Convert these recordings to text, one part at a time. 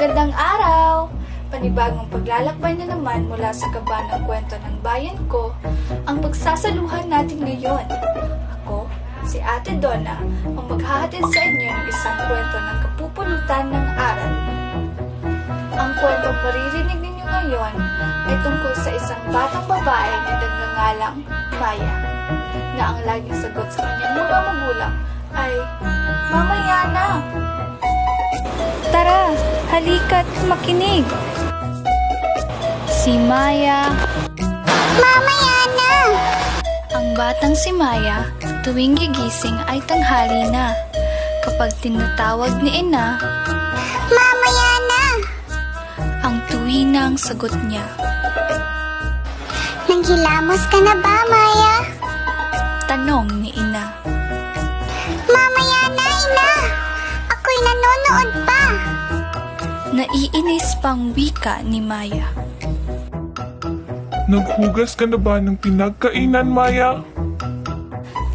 Magandang araw! Panibagong paglalakbay na naman mula sa kaba ng kwento ng bayan ko ang pagsasaluhan natin ngayon. Ako, si Ate Donna, ang maghahatid sa inyo ng isang kwento ng kapupulutan ng aral. Ang kwentong maririnig ninyo ngayon ay tungkol sa isang batang babae na nagngangalang Maya, na ang laging sagot sa kanyang mga magulang ay, "Mamaya na!" Tara, halika't makinig! Si Maya. Mamaya na! Ang batang si Maya, tuwing gigising ay tanghali na. Kapag tinatawag ni Ina, Mamaya na! ang tuwinang sagot niya. Nanghilamos ka na ba, Maya? Tanong ni Ina. Mamaya na, Ina! Ako'y nanonood pa! Naiinis pang wika ni Maya. Naghugas ka na ba ng pinagkainan, Maya?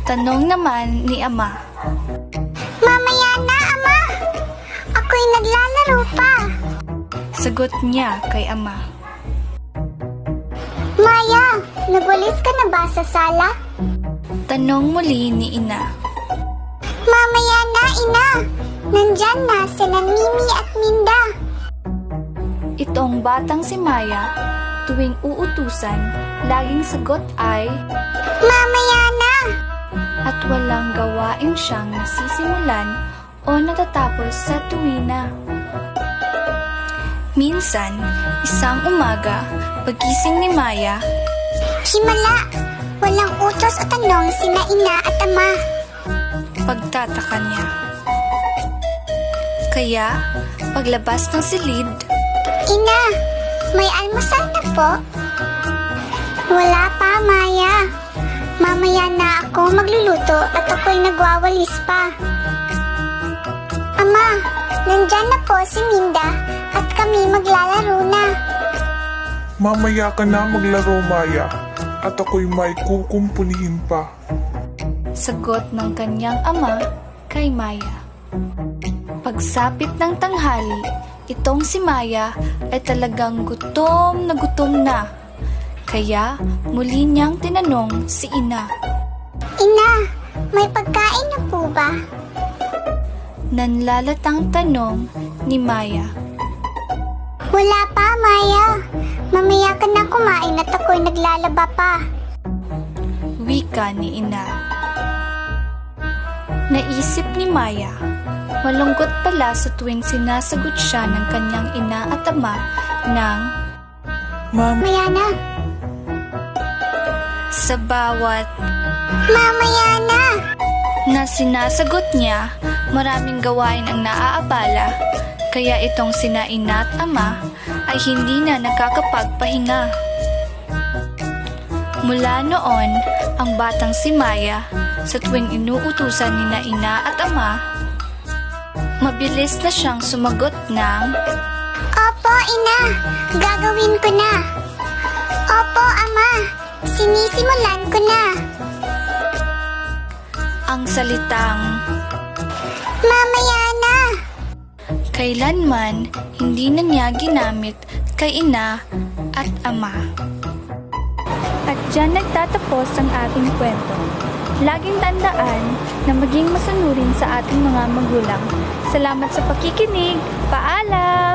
Tanong naman ni Ama. Mamaya na, Ama! Ako'y naglalaro pa! Sagot niya kay Ama. Maya, nagwalis ka na ba sa sala? Tanong muli ni Ina. Mamaya na, Ina! Nandyan na sila Mimi at Minda! Itong batang si Maya, tuwing uutusan, laging sagot ay, Mamaya na! at walang gawain siyang nasisimulan o natatapos sa tuwina. Minsan, isang umaga, pagising ni Maya, Himala! Walang utos o tanong sina Ina at Ama. pagtataka niya. Kaya, paglabas ng silid, Ina, may almusal na po? Wala pa, Maya. Mamaya na ako magluluto at ako'y nagwawalis pa. Ama, nandyan na po si Minda at kami maglalaro na. Mamaya ka na maglaro, Maya. At ako'y may kukumpunihin pa. sagot ng kanyang ama kay Maya. Pagsapit ng tanghali, itong si Maya ay talagang gutom na. Kaya muli niyang tinanong si Ina. Ina, may pagkain na po ba? Nanlalatang tanong ni Maya. Wala pa, Maya. Mamaya ka na kumain at ako'y naglalaba pa. Wika ni Ina. Naisip ni Maya, malungkot pala sa tuwing sinasagot siya ng kanyang ina at ama ng Mamaya na. sa bawat Mamaya na. na sinasagot niya, maraming gawain ang naaabala, kaya itong sina ina at ama ay hindi na nakakapagpahinga. Mula noon, ang batang si Maya, sa tuwing inuutusan ni na ina at ama, mabilis na siyang sumagot ng, Opo, Ina. Gagawin ko na. Opo, Ama. Sinisimulan ko na. ang salitang Mamaya na. kailanman hindi na niya ginamit kay ina at ama. At dyan nagtatapos ang ating kwento. Laging tandaan na maging masanurin sa ating mga magulang. Salamat sa pakikinig. Paalam!